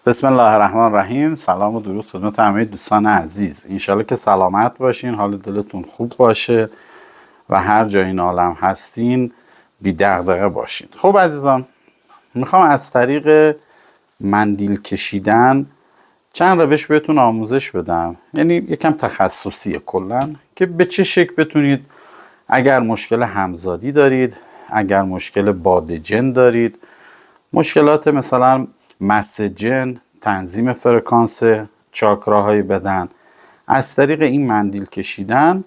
بسم الله الرحمن الرحیم. سلام و درود خدمت همه دوستان عزیز. انشالله که سلامت باشین، حال دلتون خوب باشه و هر جای این عالم هستین بی دغدغه باشین. خب عزیزان، میخوام از طریق مندیل کشیدن چند روش بهتون آموزش بدم، یعنی یکم تخصصیه کلن، که به چه شکل بتونید اگر مشکل همزادی دارید، اگر مشکل باد جن دارید، مشکلات مثلا مس جن، تنظیم فرکانس چاکراهای بدن، از طریق این مندیل کشیدن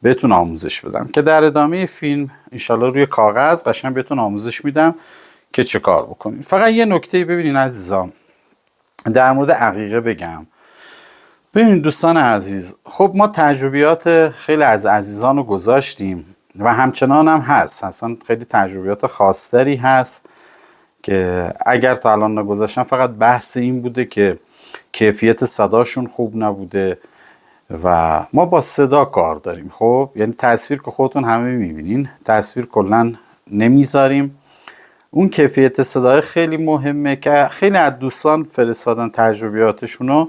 بهتون آموزش بدم که در ادامه فیلم انشالله روی کاغذ قشنگ بهتون آموزش میدم که چه کار بکنید. فقط یه نکته ببینین عزیزان، در مورد عقیقه بگم. ببینید دوستان عزیز، خب ما تجربیات خیلی از عزیزان رو گذاشتیم و همچنان هم هست، اصلا خیلی تجربیات خاصتری هست که اگر تا الان نگذاشتن فقط بحث این بوده که کیفیت صداشون خوب نبوده و ما با صدا کار داریم. خب یعنی تصویر که خودتون همه میبینین، تصویر کلا نمیذاریم. اون کیفیت صدای خیلی مهمه که خیلی از دوستان فرستادن تجربیاتشونو،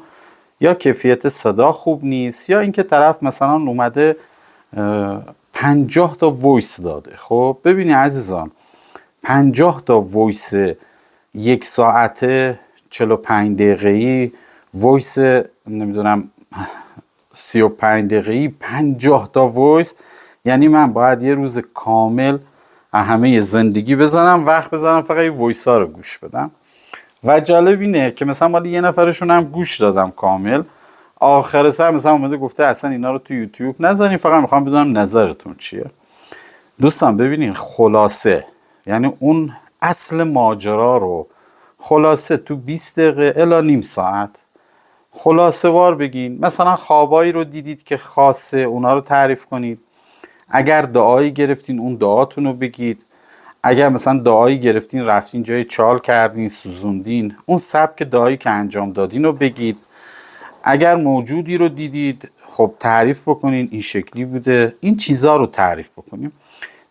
یا کیفیت صدا خوب نیست یا اینکه طرف مثلا اومده 50 تا وایس داده. خب ببینید عزیزان، 50 تا وایس یک ساعته، 45 دقیقه‌ای، وایس نمیدونم 35 دقیقه‌ای، 50 تا وایس، یعنی من باید یه روز کامل همه زندگی بزنم، وقت بزنم فقط این وایس ها رو گوش بدم. و جالب اینه که مثلا مالی یه نفرشون هم گوش دادم کامل، آخر سر مثلا اومده گفته اصلا اینا رو تو یوتیوب نذارین، فقط میخوام بدونم نظرتون چیه. دوستان ببینین، خلاصه یعنی اون اصل ماجرا رو خلاصه تو 20 دقیقه الی نیم ساعت خلاصه وار بگین. مثلا خوابایی رو دیدید که خاصه، اونا رو تعریف کنید. اگر دعایی گرفتین اون دعاتون رو بگید. اگر مثلا دعایی گرفتین رفتین جای چال کردین، سوزوندین، اون سبک دعایی که انجام دادین رو بگید. اگر موجودی رو دیدید خب تعریف بکنین این شکلی بوده، این چیزا رو تعریف بکنیم.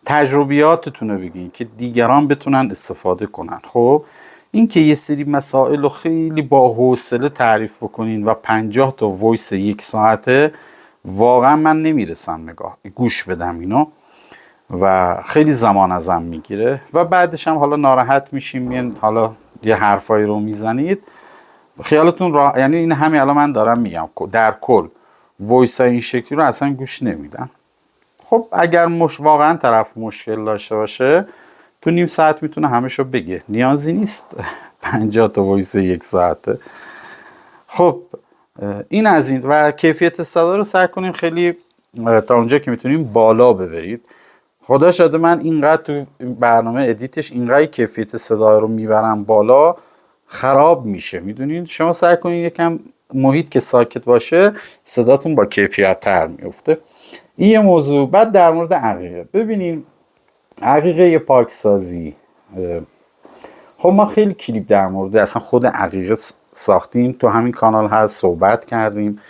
تجربیاتتون رو بگین که دیگران بتونن استفاده کنن. خب این که یه سری مسائل رو خیلی با حوصله تعریف بکنین و 50 تا وایس یک ساعته، واقعا من نمیرسم گوش بدم اینو و خیلی زمان ازم میگیره و بعدش هم حالا ناراحت میشیم، حالا یه حرفایی رو میزنید خیالتون یعنی این همین الان من دارم میگم در کل وایس های این شکلی رو اصلا گوش نمیدم. خب اگر واقعا طرف مشکل داشته باشه تو نیم ساعت میتونه همشو بگه، نیازی نیست 50 تا وایس یک ساعته. خب این از این. و کیفیت صدا رو سعی کنیم خیلی تا اونجا که میتونیم بالا ببرید. خدا شاده من اینقدر تو برنامه ادیتش اینقدر کیفیت صدا رو میبرم بالا خراب میشه. میدونین شما سعی کنین یکم محیط که ساکت باشه صداتون با کیفیت تر میفته. این یه موضوع. بعد در مورد عقیقه، ببینین عقیقه پاکسازی، خب ما خیلی کلیپ در مورد اصلا خود عقیقه ساختیم، تو همین کانال هست، صحبت کردیم.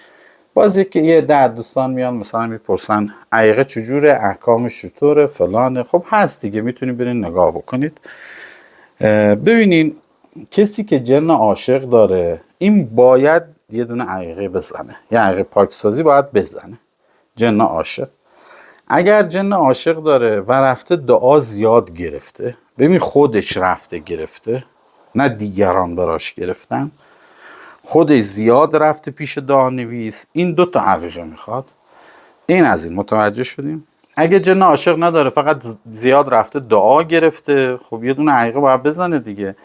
بازی که یه در دوستان میان مثلا میپرسن عقیقه چجوره، احکامش چطوره، فلانه. خب هست دیگه، میتونید برین نگاه بکنید. ببینین کسی که جن عاشق داره این باید یه دونه عقیقه بزنه، یه عقیقه پاکسازی باید بزنه. جن عاشق، اگر جن عاشق داره و رفته دعا زیاد گرفته، ببین خودش رفته گرفته نه دیگران براش گرفتن، خودش زیاد رفته پیش دعا نویس، این 2 تا عقیقه میخواد. این از این. متوجه شدیم؟ اگه جن عاشق نداره فقط زیاد رفته دعا گرفته، خب یه دونه عقیقه باید بزنه دیگه.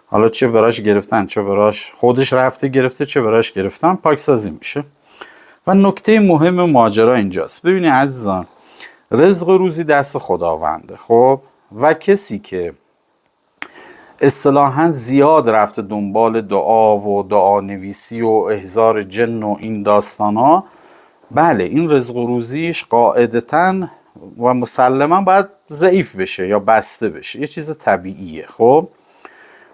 حالا چه براش گرفتن، چه براش خودش رفته گرفته، چه براش گرفتن، پاکسازی میشه. و نکته مهم ماجرا اینجاست. ببینید عزیزان، رزق و روزی دست خداونده. خب و کسی که اصطلاحاً زیاد رفته دنبال دعا و دعا نویسی و احضار جن و این داستانا، بله این رزق و روزیش قاعدتاً و مسلماً باید ضعیف بشه یا بسته بشه، یه چیز طبیعیه. خب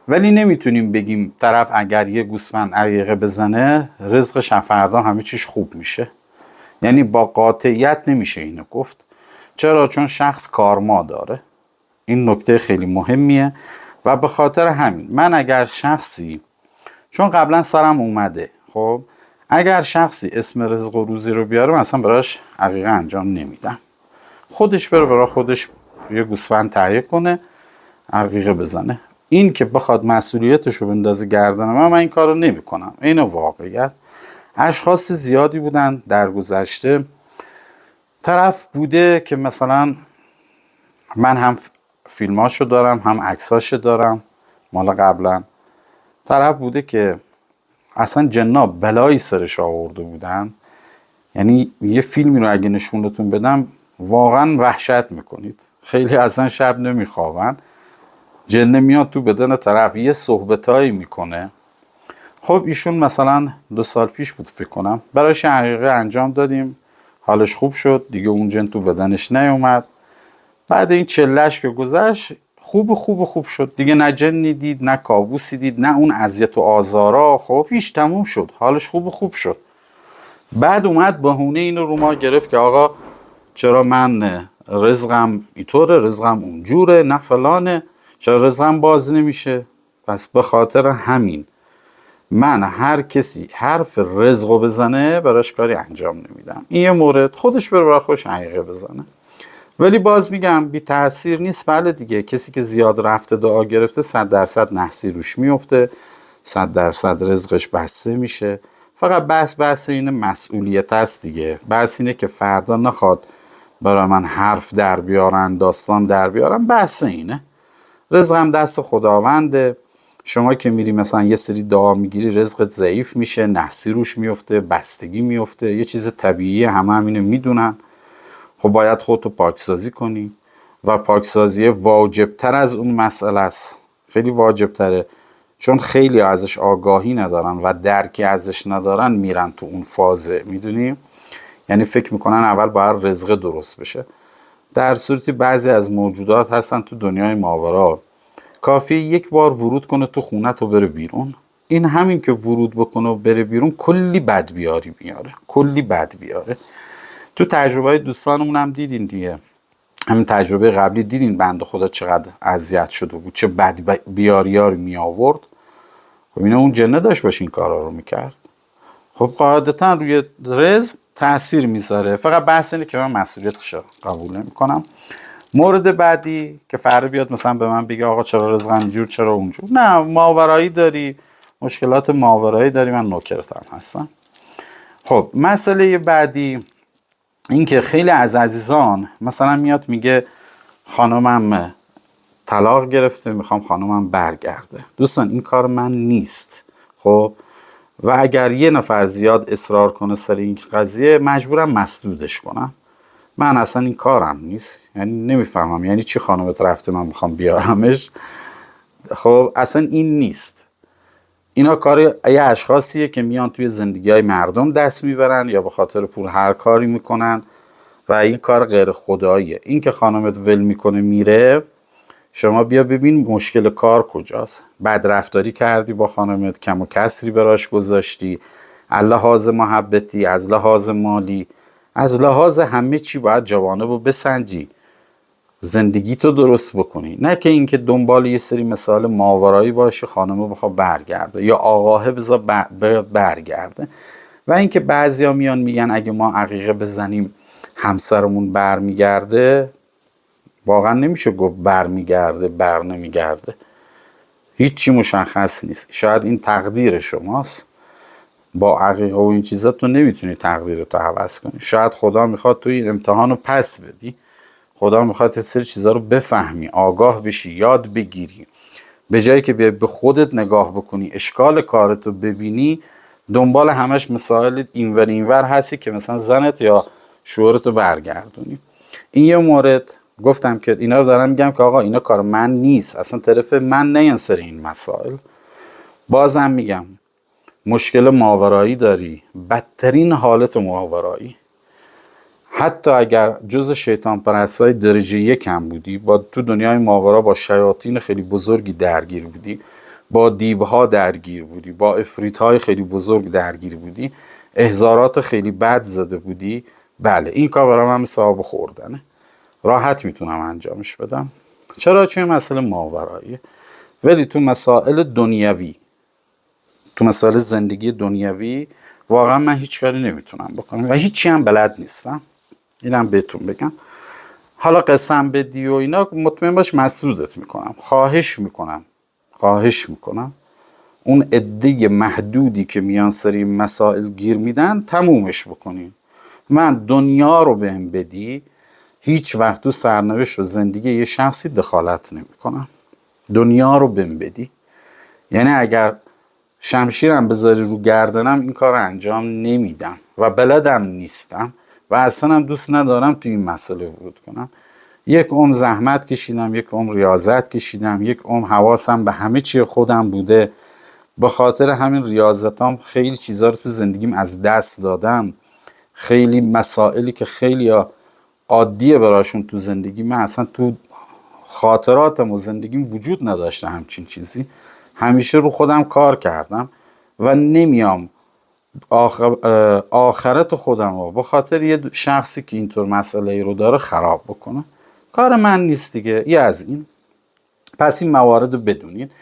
ولی نمیتونیم بگیم طرف اگر یه گوسفند عقیقه بزنه رزقش فردا همه چیش خوب میشه، یعنی با قاطعیت نمیشه اینو گفت. چرا؟ چون شخص کارما داره. این نکته خیلی مهمیه و به خاطر همین من اگر شخصی چون قبلا سرم اومده. خب اگر شخصی اسم رزق و روزی رو بیاره من اصلا براش عقیقه انجام نمیدم. خودش بره برای خودش یه گوسفند تهیه کنه عقیقه بزنه. این که بخواد مسئولیتش رو بندازه گردن من این کارو نمیکنم. این واقعیت. اشخاص زیادی بودن در گذشته، طرف بوده که مثلا من هم فیلماشو دارم هم عکساشو دارم مال قبلا، طرف بوده که اصلا جنا بلایی سرش آورده بودن، یعنی یه فیلمی رو اگه نشونتون بدم واقعا وحشت میکنید. خیلی اصلا شب نمیخوابن، جنه میاد تو بدن طرف یه صحبتایی میکنه. خب ایشون مثلا 2 سال پیش بود فکر کنم براش عقیقه انجام دادیم، حالش خوب شد دیگه، اون جن تو بدنش نیومد. بعد این چلش که گذشت خوب شد دیگه، نه جنی دید نه کابوسی دید نه اون اذیت و آزارا. خب هیچ تموم شد، حالش خوب شد. بعد اومد بهونه اینو رو ما گرفت که آقا چرا من رزقم اینطوره، رزقم اونجوره، نه فلانه، چرا رزقم باز نمیشه. پس به خاطر همین من هر کسی حرف رزقو بزنه براش کاری انجام نمیدم. این یه مورد، خودش بره برای خودش حقیقه بزنه. ولی باز میگم بی تأثیر نیست. بله دیگه کسی که زیاد رفته دعا گرفته 100% نحسی روش میفته، 100% رزقش بسته میشه. فقط بحث این مسئولیت است دیگه. بحث اینه که فردا نخواد برای من حرف در بیارن، داستان در بیارن. بحث اینه. رزقم دست خداونده. شما که میری مثلا یه سری دعا میگیری رزقت ضعیف میشه، نحسی روش میفته، بستگی میفته، یه چیز طبیعیه، همه اینو میدونن. خب باید خودتو پاکسازی کنی و پاکسازی واجبتر از اون مسئله است، خیلی واجبتره، چون خیلی ازش آگاهی ندارن و درکی ازش ندارن میرن تو اون فازه، میدونی؟ یعنی فکر میکنن اول باید رزق درست بشه، در صورتی بعضی از موجودات هستن تو دنیای ماورا کافیه یک بار ورود کنه تو خونه تو بره بیرون، این همین که ورود بکنه و بره بیرون کلی بد بیاری بیاره، کلی بد بیاره. تو تجربه دوستانمون هم دیدین دیگه، همین تجربه قبلی دیدین بنده خدا چقدر اذیت شده بود، چه بد بیاریاری می آورد. خب اینا اون جنه داشت باشه این کارا رو میکرد. خب قاعدتا روی رزق تأثیر میذاره، فقط بحث اینه که من مسئولیتش رو قبول نمیکنم. مورد بعدی که فرد بیاد مثلا به من بگه آقا چرا رزقم اینجور چرا اونجور، نه ماورایی داری، مشکلات ماورایی داری، من نوکرتم هستم. خب مسئله بعدی این که خیلی از عزیزان مثلا میاد میگه خانمم طلاق گرفته میخوام خانمم برگرده. دوستان این کار من نیست. خب و اگر یه نفر زیاد اصرار کنه سر این قضیه مجبورم مسدودش کنم. من اصلا این کارم نیست، یعنی نمیفهمم یعنی چی خانمت رفته من میخوام بیارمش. خب اصلا این نیست. اینا کار یه اشخاصیه که میان توی زندگی های مردم دست میبرن یا به خاطر پول هر کاری میکنن و این کار غیر خداییه. این که خانمت ول میکنه میره، شما بیا ببین مشکل کار کجاست. بد رفتاری کردی با خانمت، کم و کسری براش گذاشتی، از لحاظ محبتی، از لحاظ مالی، از لحاظ همه چی باید جوانب رو بسنجی، زندگی تو درست بکنی، نه که اینکه دنبال یه سری مثال ماورایی باشه خانمه بخواد برگرده یا آقاه بذار برگرده. و اینکه بعضیا میان میگن اگه ما عقیقه بزنیم همسرمون برمیگرده، واقعا نمیشه گفت برمیگرده بر نمیگرده، هیچی مشخص نیست. شاید این تقدیر شماست، با عقیقه و این چیزا تو نمیتونی تقدیرتو عوض کنی. شاید خدا میخواد تو این امتحان رو پس بدی، خدا میخواد یه سری چیزا رو بفهمی، آگاه بشی، یاد بگیری. به جایی که به خودت نگاه بکنی، اشکال کارتو ببینی، دنبال همش مسائل اینور هستی که مثلا زنت یا شوهرتو برگردونی. این یه مورد. گفتم که اینا رو دارم میگم که آقا اینا کار من نیست، اصلا طرف من نیان سر این مسائل. بازم میگم مشکل ماورایی داری، بدترین حالت ماورایی، حتی اگر جز شیطان پرستای درجه 1 هم بودی، با تو دنیای ماورا با شیاطین خیلی بزرگی درگیر بودی، با دیوها درگیر بودی، با افریت‌های خیلی بزرگ درگیر بودی، احضارات خیلی بد زده بودی، بله این کار برای من ثواب خوردنه، راحت میتونم انجامش بدم. چرا؟ چون مسئله ماورایی. ولی تو مسائل دنیوی تو مسائل زندگی دنیوی واقعا من هیچ کاری نمیتونم بکنم و هیچی هم بلد نیستم، اینم بهتون بگم. حالا قسم بدی و اینا مطمئن باش مسدودت میکنم. خواهش میکنم اون عده محدودی که میان سری مسائل گیر میدن تمومش بکنین. من دنیا رو بهم بدی هیچ وقت تو سرنوشت و زندگی یه شخصی دخالت نمیکنم. دنیا رو بهم بدی، یعنی اگر شمشیرم بذاری رو گردنم این کار رو انجام نمیدم و بلدم نیستم و اصلا هم دوست ندارم تو این مسئله ورود کنم. یک عمر زحمت کشیدم، یک عمر ریاضت کشیدم، یک عمر حواسم به همه چی خودم بوده، به خاطر همین ریاضتام خیلی چیزا رو تو زندگیم از دست دادم. خیلی مسائلی که خیلی عادیه براشون تو زندگی، من اصلا تو خاطراتم و زندگیم وجود نداشته همچین چیزی. همیشه رو خودم کار کردم و نمیام آخرت خودم رو به خاطر یه شخصی که اینطور مسئله ای رو داره خراب بکنه. کار من نیست دیگه. یه از این. پس این موارد رو بدونید.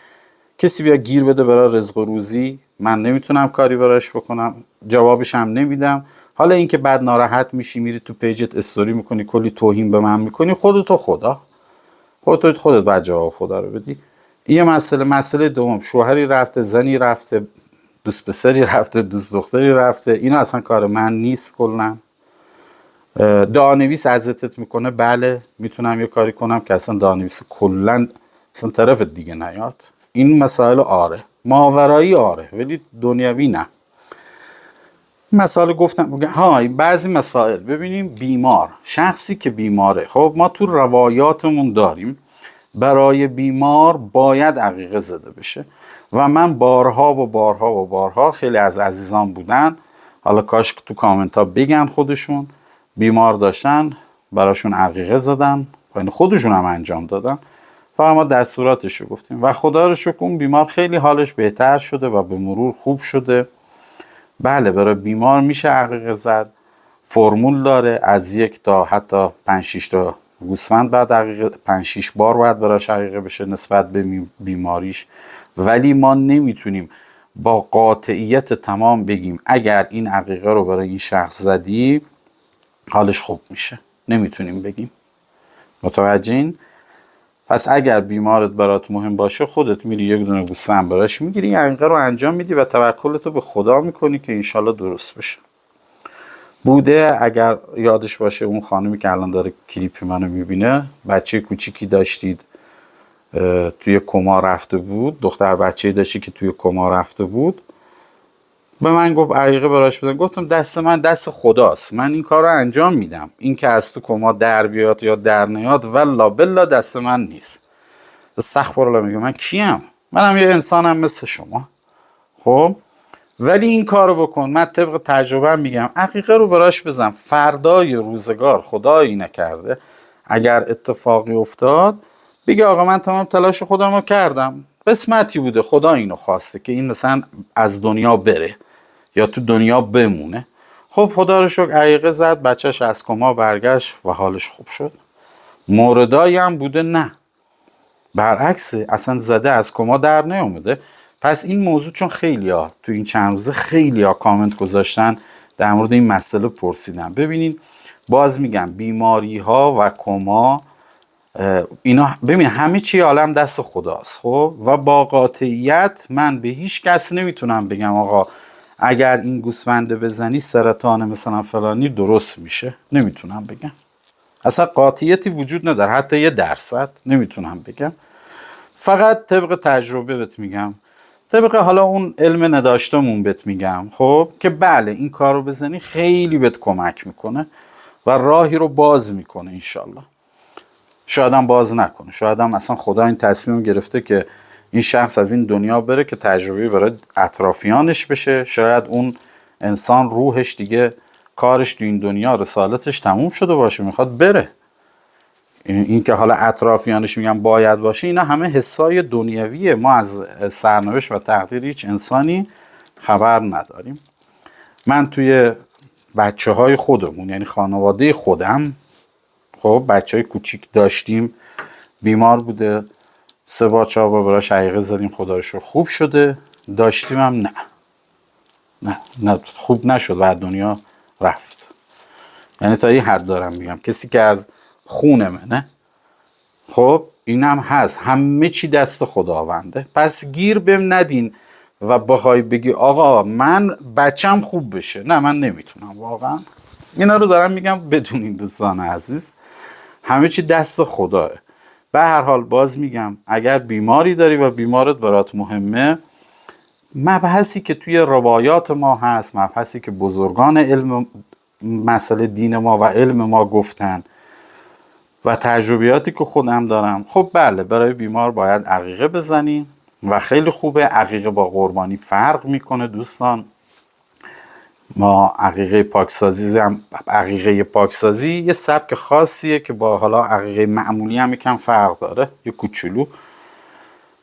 کسی بیا گیر بده برای رزق و روزی، من نمیتونم کاری براش بکنم، جوابش هم نمیدم. حالا اینکه بعد ناراحت میشی میری تو پیجت استوری میکنی کلی توهین به من میکنی، خودت باید جواب خدا رو بدی. این مسئله دوم، شوهری رفته، زنی رفته، دوست پسری رفته، دوست دختری رفته، اینا اصلا کار من نیست. کلا دعانویس اذیتت میکنه، بله میتونم یه کاری کنم که اصلا دعانویس کلا اصلا طرف دیگه نیاد. این مسائل آره، ماورایی آره، ولی دنیوی نه. مسائل گفتم بعضی مسائل ببینیم. بیمار، شخصی که بیماره، خب ما تو روایاتمون داریم برای بیمار باید عقیقه زده بشه و من بارها خیلی از عزیزان بودن، حالا کاش تو کامنت ها بگن خودشون بیمار داشتن براشون عقیقه زدن، یعنی خودشون هم انجام دادن، فقط ما دستوراتش رو گفتیم و خدا رو شکر اون بیمار خیلی حالش بهتر شده و به مرور خوب شده. بله برای بیمار میشه عقیقه زد، فرمول داره، از 1 تا حتی 5-6 تا گوسفند بعد عقیقه 5-6 بار باید براش عقیقه بشه نسبت به بیماریش. ولی ما نمیتونیم با قاطعیت تمام بگیم اگر این عقیقه رو برای این شخص زدی حالش خوب میشه، نمیتونیم بگیم. متوجهین؟ پس اگر بیمارت برات مهم باشه خودت میری یک دونه گوسفند براش میگیری، این عقیقه رو انجام میدی و توکلتو به خدا میکنی که انشالله درست بشه. بوده اگر یادش باشه اون خانمی که الان داره کلیپ منو میبینه، بچه کوچیکی داشتید توی کما رفته بود، دختر بچه‌ای داشتی که توی کما رفته بود، به من گفت عقیقه براش بدن. گفتم دست من دست خداست، من این کار رو انجام میدم، این که از تو کما در بیاد یا در نیاد والله بالله دست من نیست. استغفرالله میگم من کیم؟ منم یه انسانم مثل شما. خب ولی این کارو بکن، من طبق تجربه میگم عقیقه رو براش بزن، فردای روزگار خدایی نکرده اگر اتفاقی افتاد بگه آقا من تمام تلاش خودم رو کردم، قسمتی بوده خدا اینو خواسته که این مثلا از دنیا بره یا تو دنیا بمونه. خب خدا رو شکر عقیقه زد، بچهش از کما برگشت و حالش خوب شد. موردایی هم بوده نه برعکس، اصلا زده از کما در نیامده. پس این موضوع چون خیلیا تو این چند روزه خیلیا کامنت گذاشتن در مورد این مسئله پرسیدن. ببینین باز میگم بیماری ها و کما اینا، ببین همه چی عالم دست خداست. خب و با قاطعیت من به هیچ کس نمیتونم بگم آقا اگر این گوسفنده بزنی سرطان مثلا فلانی درست میشه، نمیتونم بگم، اصلا قاطعیتی وجود نداره، حتی 1% نمیتونم بگم. فقط طبق تجربه بهت میگم، طبق حالا اون علم نداشتمون بهت میگم، خب که بله این کار رو بزنی خیلی بهت کمک میکنه و راهی رو باز میکنه انشالله. شاید هم باز نکنه، شاید هم اصلا خدا این تصمیم گرفته که این شخص از این دنیا بره که تجربه برای اطرافیانش بشه. شاید اون انسان روحش دیگه کارش تو این دنیا رسالتش تموم شده باشه میخواد بره. این که حالا اطرافیانش میگن باید باشه، اینا همه حسای دنیویه، ما از سرنوشت و تقدیر هیچ انسانی خبر نداریم. من توی بچه های خودمون یعنی خانواده خودم، خب بچه های کوچیک داشتیم، بیمار بوده، 3 بار 4 بار براش عقیقه زدیم، خدا رو شکر خوب شده. داشتیم هم نه خوب نشد و دنیا رفت. یعنی تا این حد دارم میگم، کسی که از خون منه، خب اینم هست، همه چی دست خداونده. پس گیر بهم ندین و بخوای بگی آقا من بچم خوب بشه، نه من نمیتونم واقعا. اینا رو دارم میگم بدونین دوستان عزیز، همه چی دست خداه. به هر حال باز میگم اگر بیماری داری و بیمارت برات مهمه، مبحثی که توی روایات ما هست، مبحثی که بزرگان علم مسئله دین ما و علم ما گفتن و تجربیاتی که خودم دارم، خب بله برای بیمار باید عقیقه بزنیم و خیلی خوبه. عقیقه با قربانی فرق میکنه دوستان. ما عقیقه پاکسازی هم، عقیقه پاکسازی یه سبک خاصیه که با حالا عقیقه معمولی هم یکم فرق داره، یه کوچولو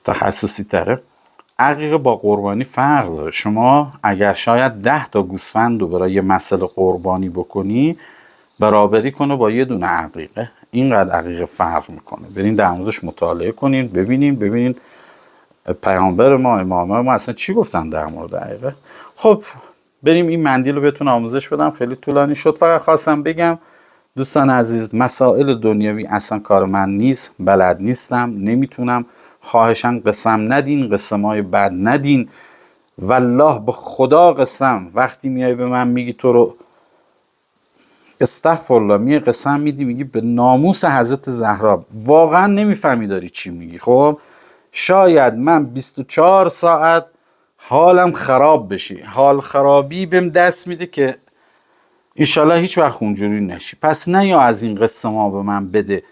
تخصصی تره. عقیقه با قربانی فرق داره. شما اگر شاید 10 تا گوسفند رو برای یه مسئله قربانی بکنی، برابری کنه با یه دونه عقیقه، اینقدر عقیقه فرق میکنه. برین در موردش مطالعه کنین، ببینین پیامبر ما، امام ما اصلا چی گفتن در مورد عقیقه. خب بریم این مندیل رو بهتون آموزش بدم، خیلی طولانی شد. فقط خواستم بگم دوستان عزیز، مسائل دنیوی اصلا کار من نیست، بلد نیستم، نمیتونم. خواهشاً قسم ندین، قسمای بد ندین. والله به خدا قسم، وقتی میای به من میگی تو رو استغفرالله، میای قسم میدی میگی به ناموس حضرت زهرا، واقعا نمیفهمی داری چی میگی. خب شاید من 24 ساعت حالم خراب بشی، حال خرابی بهم دست میده که انشالله هیچ وقت اونجوری نشی. پس نه یا از این قصه ما به من بده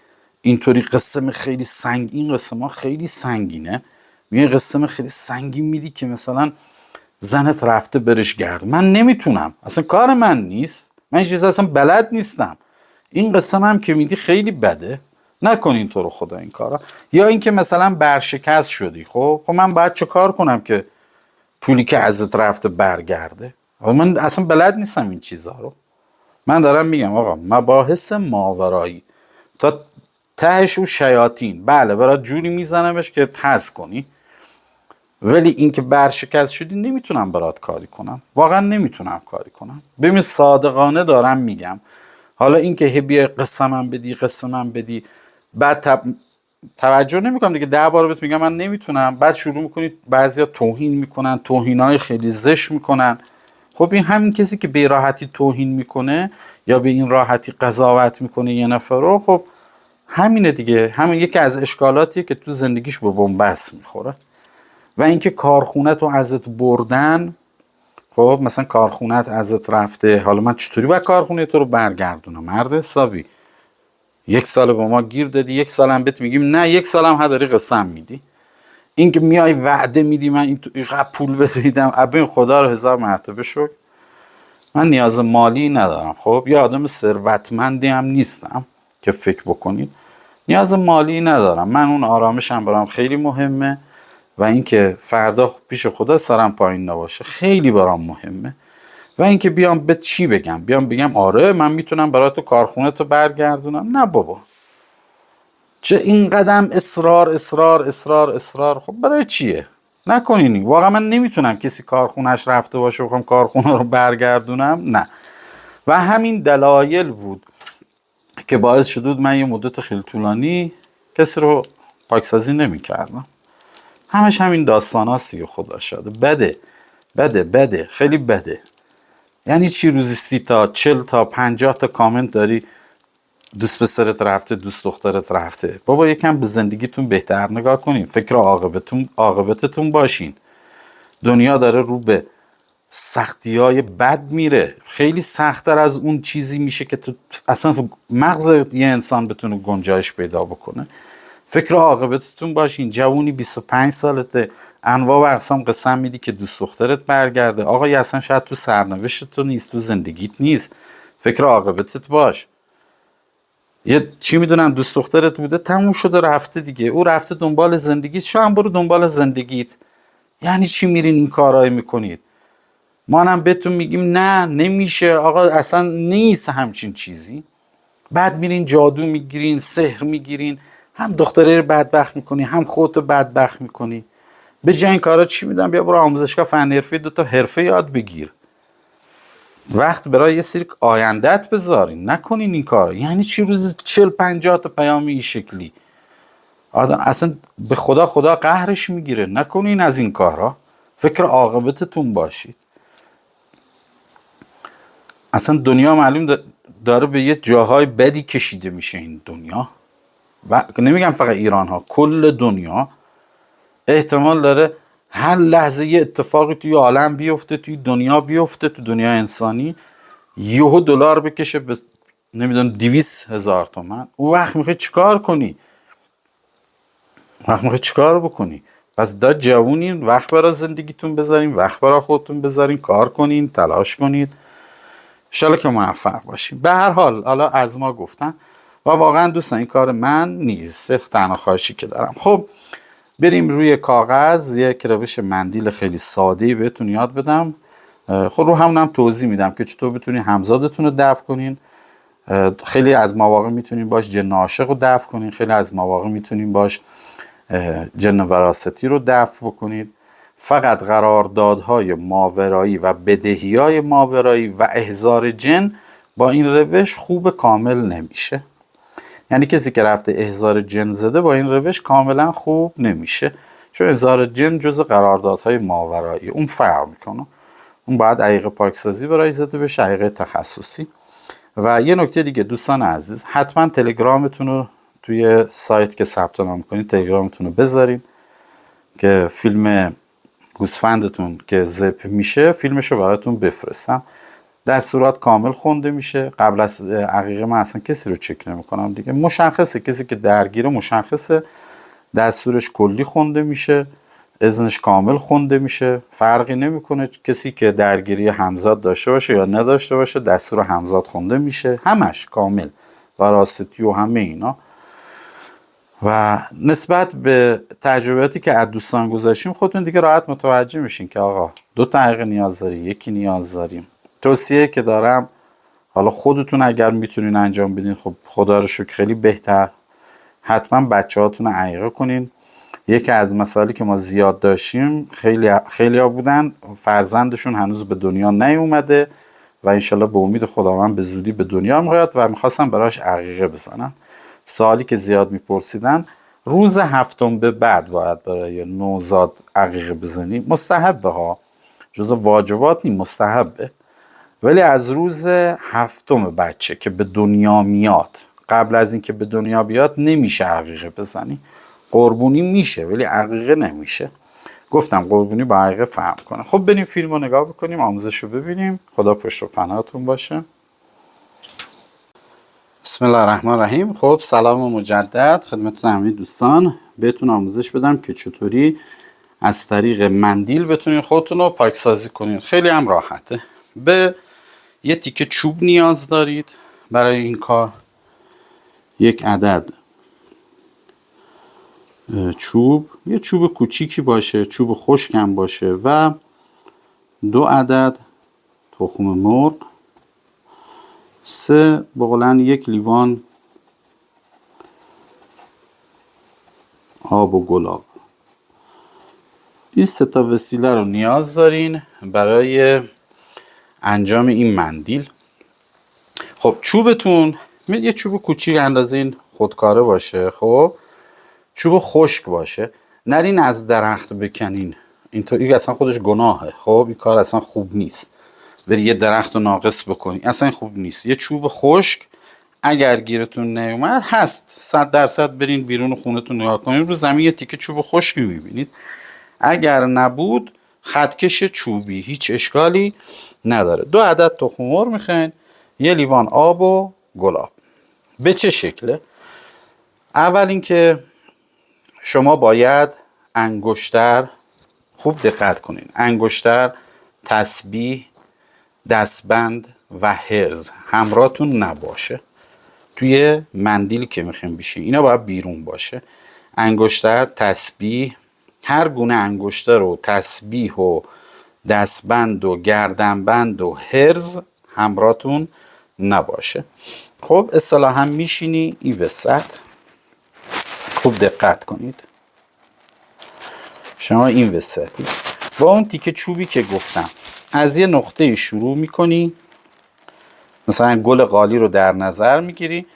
اینطوری قسم خیلی سنگین، قسم ما خیلی سنگینه، میگه قسم خیلی سنگین میدی که مثلا زنت رفته برش گرد. من نمیتونم، اصلا کار من نیست، من این چیز اصلا بلد نیستم. این قسم هم که میدی خیلی بده، نکنین تو رو خدا این کارا. یا اینکه مثلا برشکست شدی، خب من باید چه کار کنم که پولی که ازت رفته برگرده؟ من اصلا بلد نیستم این چیزها رو. من دارم میگم آقا مباحث ماورایی تا تهش و شیاطین، بله برات جوری میزنمش که پس کنی، ولی اینکه برشکست شدی نمیتونم برات کاری کنم، واقعا نمیتونم کاری کنم. ببین صادقانه دارم میگم. حالا اینکه بیای قسمم بدی بعد توجه نمیکنم دیگه، 10 بار بهت میگم من نمیتونم، بعد شروع میکنید بعضیا توهین میکنن، توهینای خیلی زشت میکنن. خب این همین کسی که به راحتی توهین میکنه یا به این راحتی قضاوت میکنه یه نفر رو، خب همینه دیگه، همین یکی از اشکالاتیه که تو زندگیش به بنبست میخوره. و اینکه کارخونت رو ازت بردن، خب مثلا کارخونت ازت رفته، حالا من چطوری باید کارخونه تو رو برگردونم؟ مرد حسابی 1 سال با ما گیر دادی، 1 سال هم بهت میگیم نه، 1 سال هم داری قسم میدی. این که میای وعده میدی من اینقدر پول بدیدم، ابین خدا رو 1000 مرتبه شکر من نیاز مالی ندارم. خب یه آدم ثروتمندی هم نیستم که فکر بکنید، نیاز مالی ندارم. من اون آرامشم برام خیلی مهمه و اینکه فردا پیش خدا سرم پایین نباشه خیلی برام مهمه. و اینکه بیام به چی بگم؟ بیام بگم آره من میتونم برای تو کارخونه تو برگردونم؟ نه بابا، چه این قدم اصرار اصرار اصرار اصرار، خب برای چیه؟ نکنین. واقعا من نمیتونم کسی کارخونهش رفته باشه بخوام کارخونه رو برگردونم، نه. و همین دلایل بود که باعث شد من یه مدت خیلی طولانی کسی رو پاکسازی نمیکردم. همش همین داستان هاست دیگه، خدا شاده. بده خیلی بده. یعنی چی روزی 30 تا 40 تا 50 تا کامنت داری دوست پسرت رفته، دوست دخترت رفته؟ بابا یکم به زندگیتون بهتر نگاه کنین، فکر عاقبتتون باشین. دنیا داره رو به سختی‌های بد میره، خیلی سخت‌تر از اون چیزی میشه که تو اصلا مغز یه انسان بتونه گنجایش پیدا بکنه. فکر عاقبتتون باشین. جوونی 25 سالته، انواع و اقسام قسم میدی که دوست دخترت برگرده. آقا اصلا شاید تو سرنوشت تو نیست، تو زندگیت نیست، فکر عاقبتت باش. یه چی میدونم دوست دخترت بوده، تموم شده رفته دیگه، او رفته دنبال زندگیت، شو هم برو دنبال زندگیت. یعنی چی میرین این کارهای میکنید؟ ما هم بهتون میگیم نه نمیشه آقا، اصلا نیست همچین چیزی. بعد میرین جادو میگیرین، سحر میگیرین، هم دختره رو بدبخت میکنی هم خودتو بدبخت میکنی. به جای این کارا چی میدم؟ بیا برو آموزشگاه فن حرفه 2 تا حرفه یاد بگیر. وقت برای یه سری آیندهت بذارین، نکنین این کار. یعنی چی روز 40-50 تا پیام این شکلی؟ آدم اصلا به خدا قهرش میگیره. نکنین از این کارا، فکر عاقبتتون باشید. اصلا دنیا معلوم داره به یه جاهای بدی کشیده میشه. این دنیا و نمیگم فقط ایران ها، کل دنیا احتمال داره هر لحظه یه اتفاقی توی عالم بیفته، توی دنیا بیفته، تو دنیا انسانی یهو دلار بکشه به نمیدونم 200,000 تومان. اون وقت میخوای چیکار کنی؟ وقت میخوای چیکار بکنی؟ پس دا جوونین، وقت برای زندگیتون بذارین، وقت برای خودتون بذارین، کار کنین، تلاش کنید، انشالله که موفق باشین. به هر حال حالا از ما گفتن و واقعا دوستان این کار من نیست، تنها خواهشی که دارم. خب بریم روی کاغذ یک روش مندیل خیلی ساده‌ای بهتون یاد بدم. خب رو همونم توضیح میدم که چطور بتونین همزادتون رو دفع کنین. خیلی از مواقع میتونین باش جن عاشق رو دفع کنین، خیلی از مواقع میتونین باش جن وراثتی رو دفع بکنید. فقط قراردادهای ماورایی و بدهی‌های ماورایی و احضار جن با این روش خوب کامل نمیشه. یعنی کسی که رفته احضار جن زده با این روش کاملا خوب نمیشه، چون احضار جن جز قراردادهای ماورایی اون فرق میکنه. اون باید عقیقه پاکسازی برای زده بشه، عقیقه تخصصی. و یه نکته دیگه دوستان عزیز، حتما تلگرامتون رو توی سایت که ثبت نام کنید تلگرامتون رو بذارین که فیلم گوسفندتون که زپ میشه فیلمشو براتون بفرستم. دستورات کامل خونده میشه. قبل از عقیقه من اصلا کسی رو چک نمیکنم دیگه، مشخصه کسی که درگیره مشخصه، دستورش کلی خونده میشه، اذنش کامل خونده میشه. فرقی نمیکنه کسی که درگیری همزاد داشته باشه یا نداشته باشه، دستور همزاد خونده میشه، همش کامل، وراثتی و همه اینا. و نسبت به تجربیاتی که از دوستان گذاشتیم خودتون دیگه راحت متوجه میشین که آقا 2 تا عقیقه نیاز داری، یکی نیاز داریم. توصیه که دارم، حالا خودتون اگر میتونین انجام بدین خب خدا رو شکر خیلی بهتر، حتما بچه هاتون عقیقه کنین. یکی از مسائلی که ما زیاد داشتیم، خیلی ها بودن فرزندشون هنوز به دنیا نیومده و انشالله به امید خداوند به زودی به دنیا میاد و میخواستن براش عقیقه بزنن. سوالی که زیاد میپرسیدن، روز 7 به بعد باید برای نوزاد عقیقه بزنی. مستحبه ها، جز واجبات نیم، مستحبه. ولی از روز 7 بچه که به دنیا میاد، قبل از اینکه به دنیا بیاد نمیشه عقیقه بزنی. قربونی میشه ولی عقیقه نمیشه. گفتم قربونی با عقیقه فرق کنه. خب بریم فیلم رو نگاه بکنیم، آموزش رو ببینیم. خدا پشت و پناهتون باشه. بسم الله الرحمن الرحیم. خب سلام مجدد خدمت همه دوستان. بهتون آموزش بدم که چطوری از طریق مندیل بتونید خودتون رو پاکسازی کنید. خیلی هم راحته. به یه تیکه چوب نیاز دارید برای این کار. یک عدد چوب، یه چوب کوچیکی باشه، چوب خشکم باشه و 2 عدد تخم مرغ، 3 بقلن 1 لیوان آب و گلاب. این 3 تا وسیله رو نیاز دارین برای انجام این مندیل. خب چوبتون یه چوب کوچیک اندازه این خودکاره باشه. خب چوب خشک باشه، نرین از درخت بکنین، این اصلا خودش گناهه. خب این کار اصلا خوب نیست، بری یه درخت رو ناقص بکنی، اصلا خوب نیست. یه چوب خشک اگر گیرتون نیومد هست 100% برین بیرون خونتون نگاه کنین، رو زمین یه تیکه چوب خشکی میبینید. اگر نبود خطکش چوبی، هیچ اشکالی نداره. 2 عدد تخم مرغ میخواین، 1 لیوان آب و گلاب. به چه شکله؟ اول اینکه شما باید انگشتر، خوب دقت کنین، انگشتر، تسبیح، دستبند و هرز همراهتون نباشه. توی مندیلی که میخوایم بشین اینا باید بیرون باشه. انگشتر، تسبیح، هر گونه انگشتر و تسبیح و دستبند و گردنبند و هرز همراهتون نباشه. خب اصطلاحاً میشینی این وسط، خوب دقت کنید. شما این وسطی با اون تیکه چوبی که گفتم از یه نقطه شروع میکنی، مثلا گل قالی رو در نظر میگیری،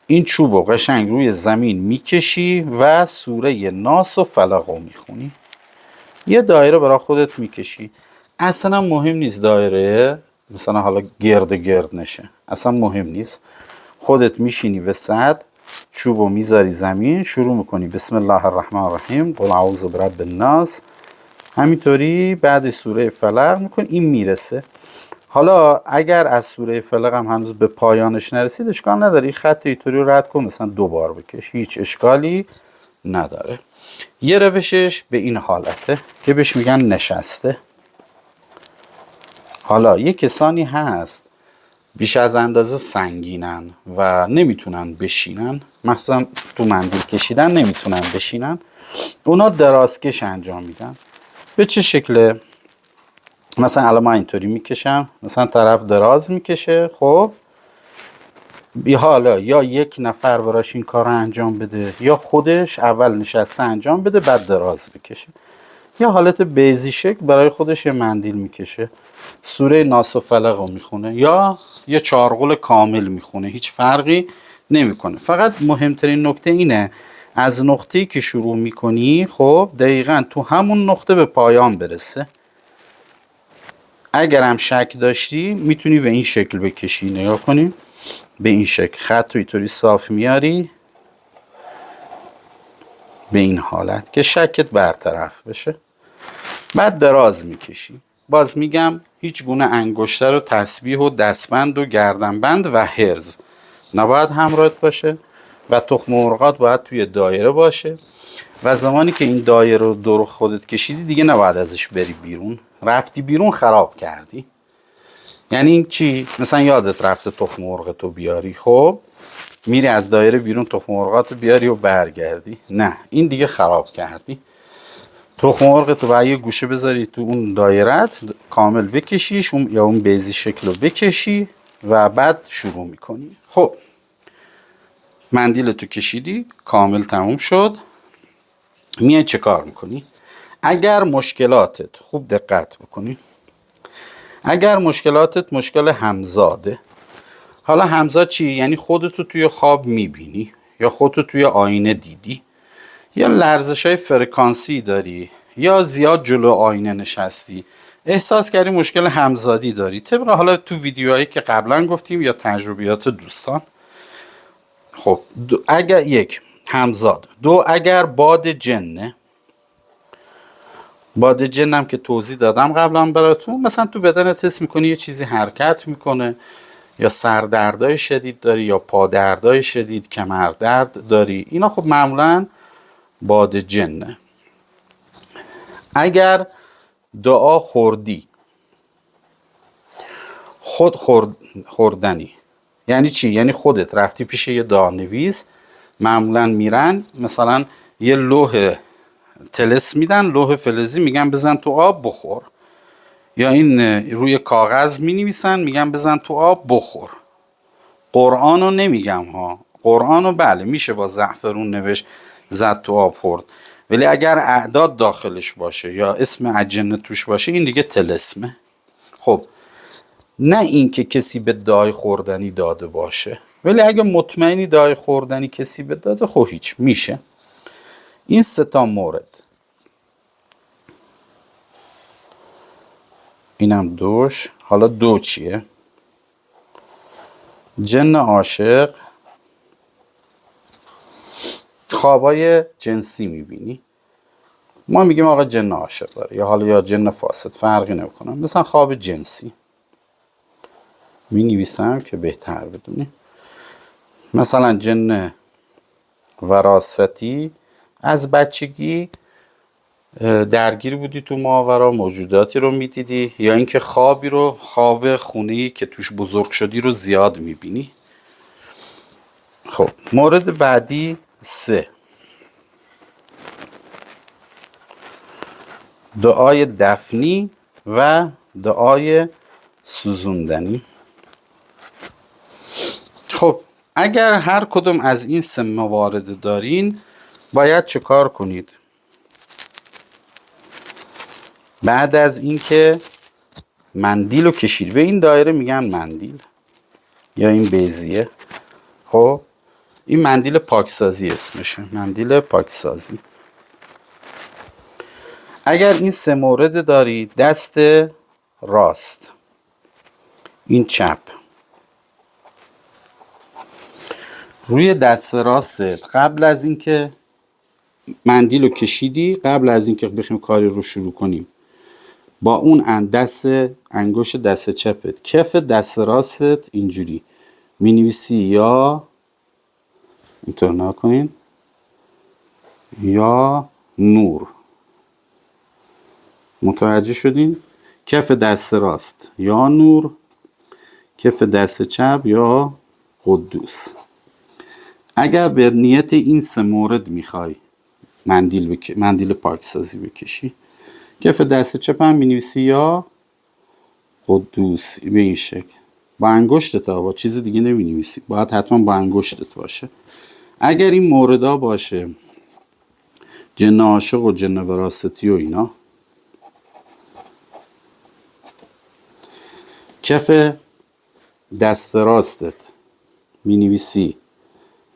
این چوب رو قشنگ روی زمین میکشی و سوره ناس و فلق رو میخونی. یه دایره برای خودت میکشی. اصلا مهم نیست دایره مثلا حالا گرد نشه، اصلا مهم نیست. خودت میشینی وسط، چوب رو میذاری زمین، شروع میکنی بسم الله الرحمن الرحیم قل اعوذ برب الناس، همینطوری بعد سوره فلق میکنی. این میرسه. حالا اگر از سوره فلق هم هنوز به پایانش نرسید اشکال نداره، این خط اینطوری رو رد کن، مثلا 2 بار بکش، هیچ اشکالی نداره. یه روشش به این حالته که بهش میگن نشسته. حالا یه کسانی هست بیش از اندازه سنگینن و نمیتونن بشینن، مثلا تو مندیل کشیدن نمیتونن بشینن، اونا درازکش انجام میدن. به چه شکله؟ مثلا الان من اینطوری میکشم، مثلا طرف دراز میکشه، خب حالا یا یک نفر براش این کار رو انجام بده یا خودش اول نشسته انجام بده بعد دراز بکشه. یا حالت بیزی شکل برای خودش یه مندیل میکشه، سوره ناس و فلق رو میخونه یا یه چارقل کامل میخونه، هیچ فرقی نمیکنه. فقط مهمترین نکته اینه از نقطه‌ای که شروع میکنی خب دقیقاً تو همون نقطه به پایان برسه. اگر هم شک داشتی میتونی به این شکل بکشی، نگاه کنی به این شکل خط رو اینطوری صاف میاری به این حالت که شکت برطرف بشه. بعد دراز میکشی. باز میگم هیچ گونه انگشتر و تسبیح و دستبند و گردنبند و هرز نباید همراهت باشه و تخم مرغات باید توی دایره باشه و زمانی که این دایره رو دور خودت کشیدی دیگه نباید ازش بری بیرون. رفتی بیرون خراب کردی. یعنی این چی؟ مثلا یادت رفته تخم مرغ تو بیاری، خب میری از دایره بیرون تخم مرغات بیاری و برگردی، نه این دیگه خراب کردی. تخم مرغ تو باید یه گوشه بذاری تو اون دایرت کامل بکشیش، یا اون بیزی شکل رو بکشی و بعد شروع میکنی. خب مندیل تو کشیدی کامل تموم شد، میای چه کار میکنی؟ اگر مشکلاتت خوب دقت بکنی، اگر مشکلاتت مشکل همزاده، حالا همزاد چی؟ یعنی خودتو توی خواب میبینی یا خودتو توی آینه دیدی یا لرزش های فرکانسی داری یا زیاد جلو آینه نشستی، احساس کردی مشکل همزادی داری طبق حالا تو ویدیوهایی که قبلا گفتیم یا تجربیات دوستان. خب اگر یک همزاد، دو اگر باد جنه، باد جنم که توضیح دادم قبلا براتون، مثلا تو بدنت حس میکنی یه چیزی حرکت میکنه یا سردردای شدید داری یا پادردای شدید، کمردرد داری، اینا خب معمولا باد جنه. اگر دعا خوردی، خود خوردنی یعنی چی؟ یعنی خودت رفتی پیش یه دعانویس، معمولا میرن مثلا یه لوح طلسم میدن، لوح فلزی، میگن بزن تو آب بخور، یا این روی کاغذ مینویسن میگن بزن تو آب بخور. قرآن رو نمیگم ها، قرآن رو بله میشه با زعفرون نوشت زد تو آب خورد، ولی اگر اعداد داخلش باشه یا اسم اجنه توش باشه این دیگه طلسمه. خب نه این که کسی به دعای خوردنی داده باشه، ولی اگه مطمئنی دعای خوردنی کسی به داده خب هیچ میشه. این 3 تا مورد، اینم دوش. حالا دو چیه؟ جن عاشق، خوابای جنسی میبینی، ما میگیم آقا جن عاشق داره یا حالا یا جن فاسد، فرقی نمیکنه. مثلا خواب جنسی می نویسم که بهتر بدونی. مثلا جن وراثتی، از بچگی درگیر بودی تو ماورا، موجوداتی رو میدیدی، یا اینکه خوابی رو، خواب خونه‌ای که توش بزرگ شدی رو زیاد میبینی. خب مورد بعدی 3، دعای دفنی و دعای سوزوندنی. خب اگر هر کدوم از این 3 موارد دارین باید چه کار کنید؟ بعد از اینکه مندیل رو کشید، به این دایره میگن مندیل یا این بیضیه. خب این مندیل پاکسازی اسمشه، مندیل پاکسازی. اگر این 3 مورد دارید، دست راست، این چپ، روی دست راستت قبل از اینکه مندیل رو کشیدی، قبل از اینکه بخوایم کاری رو شروع کنیم، با اون دست انگشت دست چپت کف دست راستت اینجوری مینویسی یا اینطور نکنین یا نور. متوجه شدین؟ کف دست راست یا نور، کف دست چپ یا قدوس. اگر به نیت این 3 مورد میخوای مندیل پاکسازی بکشی، کف دست چپ هم مینویسی یا قدوس به این شکل با انگشتت، با چیز دیگه نمینویسی، باید حتما با انگشتت باشه. اگر این موردا باشه، جن عاشق و جن وراستی و اینا، کف دست راستت مینویسی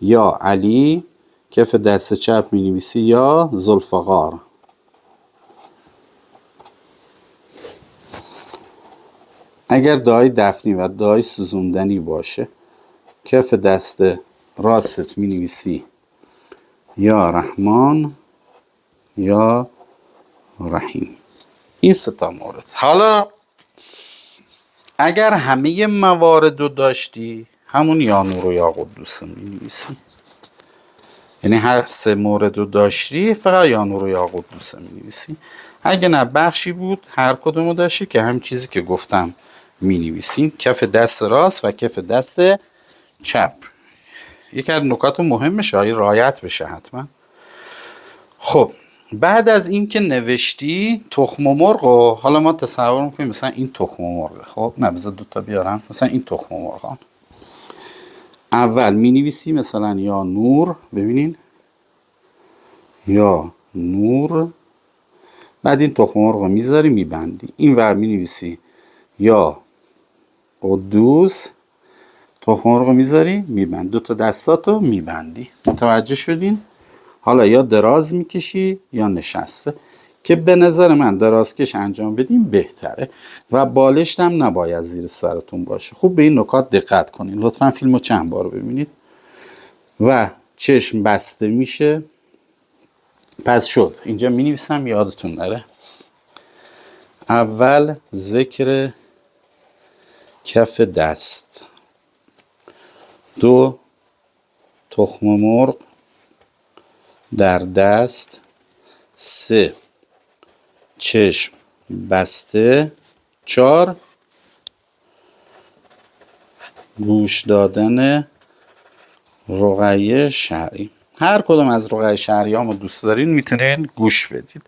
یا علی، کف دست چپ مینویسی یا ذوالفقار. اگر دعای دفنی و دعای سوزوندنی باشه، کف دست راستت مینویسی یا رحمان یا رحیم. این 3 تا مورد. حالا اگر همه موارد رو داشتی، همون یا نور و یا قدوس مینویسی. یعنی هر 3 مورد رو داشتی، فقط یا نور و یا قدوس مینویسی. اگه نه بخشی بود هر کدوم رو داشتی که هم چیزی که گفتم مینویسین، کف دست راست و کف دست چپ. یکی از نکات مهمشه، رعایت بشه حتما. خب بعد از این که نوشتی تخم مرغ رو، حالا ما تصور میکنیم مثلا این تخم مرغه. خب نه، بذار 2 تا بیارم. مثلا این تخم مرغان اول مینویسی مثلا یا نور، ببینین یا نور، بعد این تخم مرغ رو میذاری میبندی. این ور مینویسی یا قدوس، تخم مرغ رو میذاری میبند، 2 تا دستاتو میبندی. متوجه شدین؟ حالا یا دراز میکشی یا نشسته، که به نظر من درازکش انجام بدیم بهتره و بالشت هم نباید زیر سرتون باشه. خوب به این نکات دقت کنین. لطفا فیلمو چند بار ببینید. و چشم بسته میشه. پس شد. اینجا مینویسم یادتون نره. اول ذکر کف دست، 2 تخم مرغ در دست، 3 چشم بسته، 4 گوش دادن رقیه شرعی. هر کدوم از رقیه شرعی هم دوست دارین میتونین گوش بدید.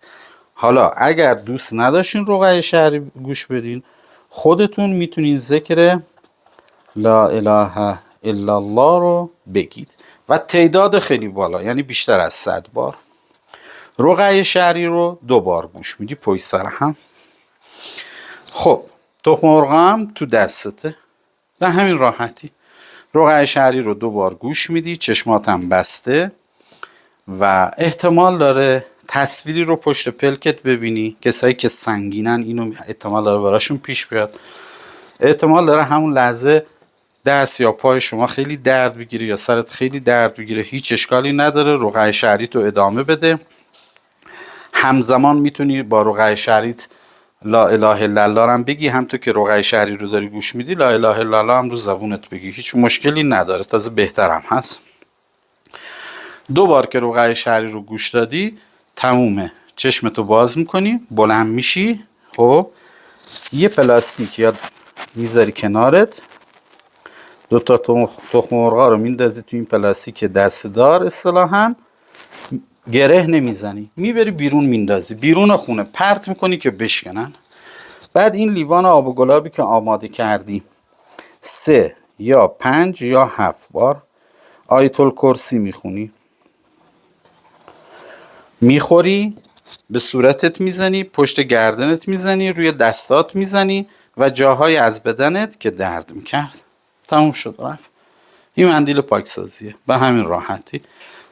حالا اگر دوست نداشتین رقیه شرعی گوش بدین، خودتون میتونین ذکر لا اله الا الله رو بگید و تعداد خیلی بالا، یعنی بیشتر از 100 بار. رقیه شرعی رو 2 بار گوش میدی پشت سر هم. خب تخم مرغ هم تو دستته، به همین راحتی. رقیه شرعی رو 2 بار گوش میدی، چشماتم بسته و احتمال داره تصویری رو پشت پلکت ببینی. کسایی که سنگینن اینو احتمال داره براشون پیش بیاد. احتمال داره همون لحظه دست یا پای شما خیلی درد بگیره یا سرت خیلی درد بگیره. هیچ اشکالی نداره، رقیه شرعی تو ادامه بده. همزمان میتونی با رقیه شرعی لا اله الا الله هم بگی، همونطور که رقیه شرعی رو داری گوش میدی لا اله الا الله هم رو زبونت بگی، هیچ مشکلی نداره، تازه بهترم هست. 2 بار که رقیه شرعی رو گوش دادی تمومه. چشمتو باز میکنی، بلند میشی. خب یه پلاستیک یا میذاری کنارت، 2 تا تخم مرغا رو میندازی تو این پلاستیک دستدار، اصطلاحاً گره نمیزنی، میبری بیرون، میندازی بیرون خونه، پرت میکنی که بشکنن. بعد این لیوان آب و گلابی که آماده کردی 3 یا 5 یا 7 بار آیت الکرسی میخونی، میخوری به صورتت میزنی، پشت گردنت میزنی، روی دستات میزنی و جاهای از بدنت که درد میکرد. تموم شد رفت. این مندیل پاکسازیه به همین راحتی.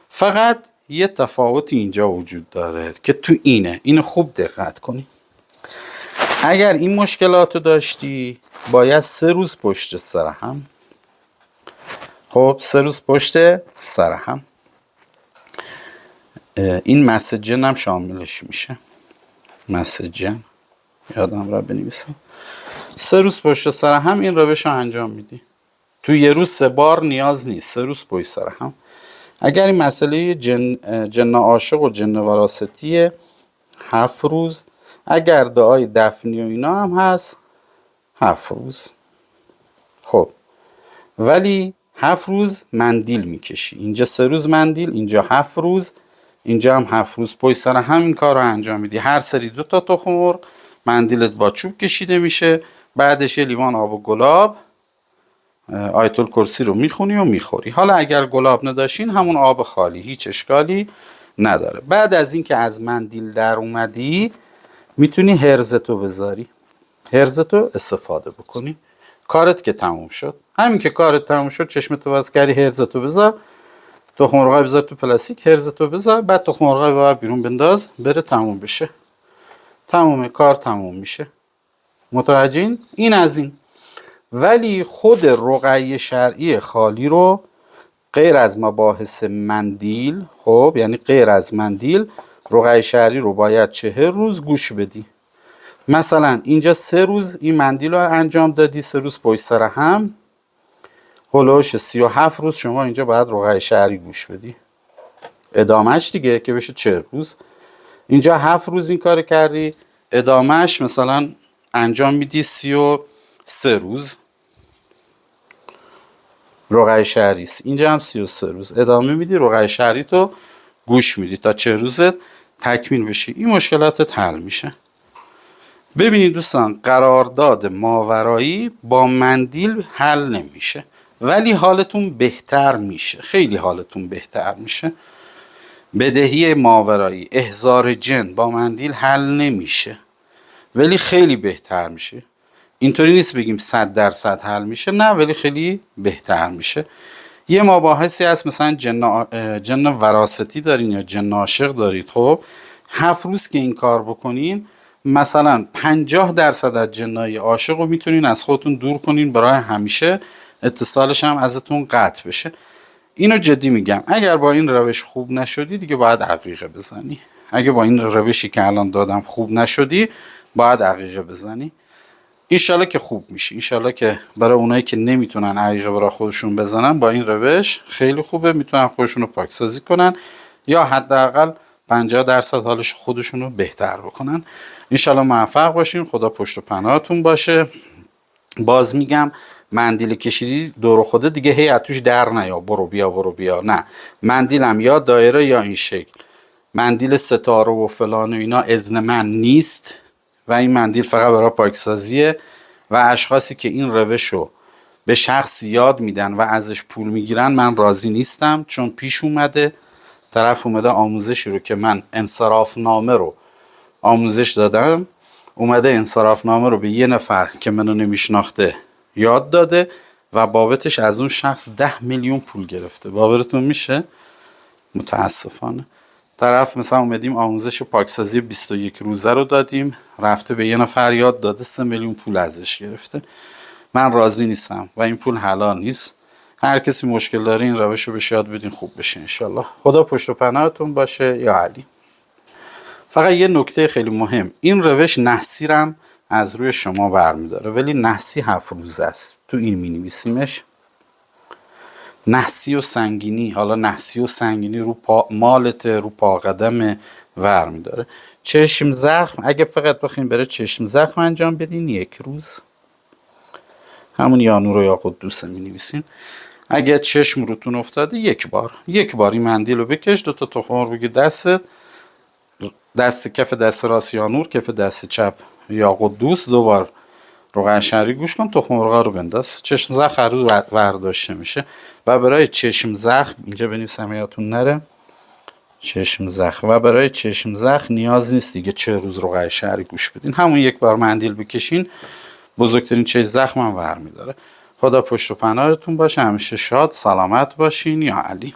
فقط یه تفاوتی اینجا وجود داره که تو اینو خوب دقت کنی. اگر این مشکلاتو داشتی باید 3 روز پشت سر هم، خب 3 روز پشت سر هم، این مسجن هم شاملش میشه. مسجن یادم را بنویسم. 3 روز پشت سر هم این روش رو انجام میدی. تو یه روز 3 بار نیاز نیست، 3 روز پشت سر هم. اگر این مسئله جن عاشق و جن وراثتیه 7 روز. اگر دعای دفنی و اینا هم هست 7 روز. خب ولی 7 روز مندیل میکشی. اینجا 3 روز مندیل، اینجا 7 روز، اینجا هم 7 روز پشت سر هم این کار رو انجام میدی. هر سری 2 تا تخم مرغ، مندیلت با چوب کشیده میشه. بعدش یه لیوان آب و گلاب آیت الکرسی رو میخونی و میخوری. حالا اگر گلاب نداشتین همون آب خالی، هیچ اشکالی نداره. بعد از اینکه از مندیل در اومدی میتونی هرزتو بذاری، هرزتو استفاده بکنی. کارت که تموم شد. همین که کارت تموم شد چشمتو باز کردی، هرزتو بذار، تخم مرغ بذار تو پلاستیک، هرزتو بذار، بعد تخم مرغ رو بیرون بنداز، بره تموم بشه. تمومه، کار تموم میشه. متوجهین؟ این از این. ولی خود رقیه شرعی خالی رو غیر از مباحث مندیل، خب یعنی غیر از مندیل، رقیه شرعی رو باید 40 روز گوش بدی. مثلا اینجا 3 روز این مندیل رو انجام دادی، 3 روز پشت سر هم، هلوش 37 روز شما اینجا باید رقیه شرعی گوش بدی. ادامهش دیگه که بشه 40 روز. اینجا 7 روز این کار کردی، ادامهش مثلا انجام میدی 33 روز رقیه شرعی است. اینجا هم 33 روز ادامه میدی، رقیه شرعی تو گوش میدی تا 40 روزت تکمیل بشه. این مشکلاتت حل میشه. ببینید دوستان، قرارداد ماورایی با مندیل حل نمیشه ولی حالتون بهتر میشه، خیلی حالتون بهتر میشه. بدهی ماورایی، احضار جن با مندیل حل نمیشه ولی خیلی بهتر میشه. اینطوری نیست بگیم 100% حل میشه، نه، ولی خیلی بهتر میشه. یه مباحثی هست مثلا جن وراثتی دارین یا جن عاشق دارید، خب 7 روز که این کار بکنین مثلا 50% از جنای عاشق رو میتونین از خودتون دور کنین برای همیشه، اتصالش هم ازتون قطع بشه. اینو جدی میگم. اگر با این روش خوب نشدی دیگه باید عقیقه بزنی. اگه با این روشی که الان دادم خوب نشدی باید عقیقه بزنی. انشالله که خوب میشی. انشالله که برای اونایی که نمیتونن عقیقه برای خودشون بزنن با این روش خیلی خوبه، میتونن خودشون رو پاکسازی کنن یا حداقل 50% حالش خودشون رو بهتر بکنن. انشالله موفق باشین. خدا پشت و پناهتون باشه. باز میگم مندیل کشیدی دور خودت دیگه هی از توش در نیا، برو بیا، نه، مندیلم یا دایره یا این شکل. مندیل ستاره و فلان و اینا اذن من نیست و این مندیل فقط برای پاکسازیه و اشخاصی که این روشو به شخص یاد میدن و ازش پول میگیرن من راضی نیستم. چون پیش اومده طرف اومده آموزشی رو که من انصراف نامه رو آموزش دادم، اومده انصراف نامه رو به یه نفر که منو نمیشناخته یاد داده و بابتش از اون شخص 10 میلیون پول گرفته. باورتون میشه؟ متاسفانه. طرف مثلا اومدیم آموزش پاکسازی 21 روزه رو دادیم، رفته به یه نفر یاد داده 3 میلیون پول ازش گرفته. من راضی نیستم و این پول حلال نیست. هر کسی مشکل داره این روش رو بهش یاد بدین خوب بشه انشالله. خدا پشت و پناهتون باشه. یا علی. فقط یه نکته خیلی مهم، این روش نحسی هم از روی شما برمیداره ولی نحسی 7 روزه است. تو این می نویسیمش نحسی و سنگینی. حالا نحسی و سنگینی رو مالت، رو پا قدم ور میداره. چشم زخم اگه فقط بخواین بره چشم زخم انجام بدین 1 روز، همون یا نور و یا قدوسه می نویسین. اگه چشم روتون افتاده 1 بار این مندیل رو بکش، 2 تا تخم مرغ بگی دست کف دست راست یا نور، کف دست چپ یا قدوس، 2 بار رقیه شرعی گوش کن، تخم مرغ رو بنداز، چشم زخم رو برداشته میشه. و برای چشم زخم اینجا بنویسم یادتون نره، چشم زخم. و برای چشم زخم نیاز نیست دیگه 4 روز رقیه شهری گوش بدین، همون یک بار مندیل بکشین بزرگترین چشم زخم هم ور میداره. خدا پشت و پناهتون باشه، همیشه شاد سلامت باشین. یا علی.